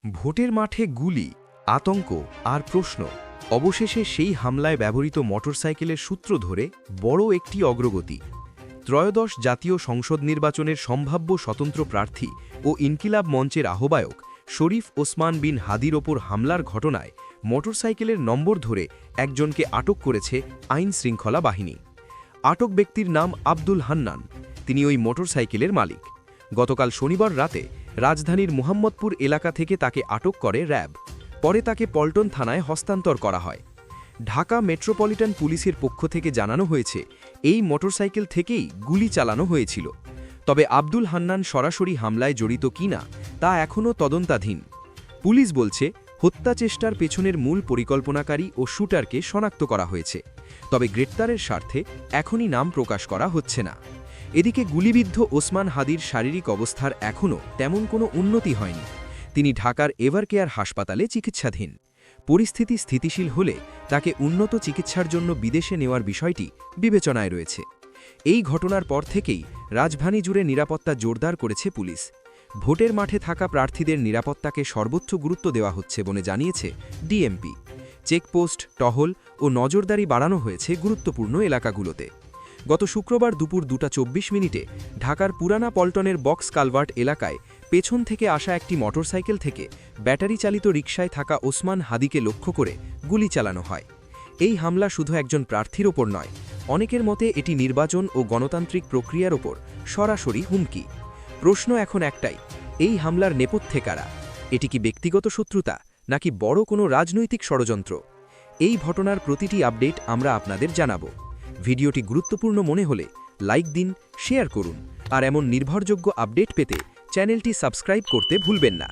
ভোটের মাঠে গুলি, আতঙ্ক আর প্রশ্ন। অবশেষে সেই হামলায় ব্যবহৃত মোটরসাইকেলের সূত্র ধরে বড় একটি অগ্রগতি। ত্রয়োদশ জাতীয় সংসদ নির্বাচনের সম্ভাব্য স্বতন্ত্র প্রার্থী ও ইনকিলাব মঞ্চের আহ্বায়ক শরীফ ওসমান বিন হাদির ওপর হামলার ঘটনায় মোটরসাইকেলের নম্বর ধরে একজনকে আটক করেছে আইন শৃঙ্খলা বাহিনী। আটক ব্যক্তির নাম আব্দুল হান্নান। তিনি ওই মোটরসাইকেলের মালিক। গতকাল শনিবার রাতে রাজধানীর মুহাম্মদপুর এলাকা থেকে তাকে আটক করে র্যাব। পরে তাকে পল্টন থানায় হস্তান্তর করা হয়। ঢাকা মেট্রোপলিটন পুলিশের পক্ষ থেকে জানানো হয়েছে, এই মোটরসাইকেল থেকেই গুলি চালানো হয়েছিল। তবে আব্দুল হান্নান সরাসরি হামলায় জড়িত কিনা তা এখনও তদন্তাধীন। পুলিশ বলছে, হত্যা চেষ্টার পেছনের মূল পরিকল্পনাকারী ও শুটারকে শনাক্ত করা হয়েছে। তবে গ্রেপ্তারের স্বার্থে এখনই নাম প্রকাশ করা হচ্ছে না। এদিকে গুলিবিদ্ধ ওসমান হাদির শারীরিক অবস্থার এখনও তেমন কোনো উন্নতি হয়নি। তিনি ঢাকার এভারকেয়ার হাসপাতালে চিকিৎসাধীন। পরিস্থিতি স্থিতিশীল হলে তাকে উন্নত চিকিৎসার জন্য বিদেশে নেওয়ার বিষয়টি বিবেচনায় রয়েছে। এই ঘটনার পর থেকেই রাজধানী জুড়ে নিরাপত্তা জোরদার করেছে পুলিশ। ভোটের মাঠে থাকা প্রার্থীদের নিরাপত্তাকে সর্বোচ্চ গুরুত্ব দেওয়া হচ্ছে বলে জানিয়েছে ডিএমপি। চেকপোস্ট, টহল ও নজরদারি বাড়ানো হয়েছে গুরুত্বপূর্ণ এলাকাগুলোতে। গত শুক্রবার দুপুর 2:24 ঢাকার পুরানা পল্টনের বক্স কালভার্ট এলাকায় পেছন থেকে আসা একটি মোটরসাইকেল থেকে ব্যাটারি চালিত রিকশায় থাকা ওসমান হাদিকে লক্ষ্য করে গুলি চালানো হয়। এই হামলা শুধু একজন প্রার্থীর ওপর নয়, অনেকের মতে এটি নির্বাচন ও গণতান্ত্রিক প্রক্রিয়ার ওপর সরাসরি হুমকি। প্রশ্ন এখন একটাই, এই হামলার নেপথ্যে কারা? এটি কি ব্যক্তিগত শত্রুতা নাকি বড় কোনো রাজনৈতিক ষড়যন্ত্র? এই ঘটনার প্রতিটি আপডেট আমরা আপনাদের জানাব। ভিডিওটি গুরুত্বপূর্ণ মনে হলে লাইক দিন, শেয়ার করুন আর এমন নির্ভরযোগ্য আপডেট পেতে চ্যানেলটি সাবস্ক্রাইব করতে ভুলবেন না।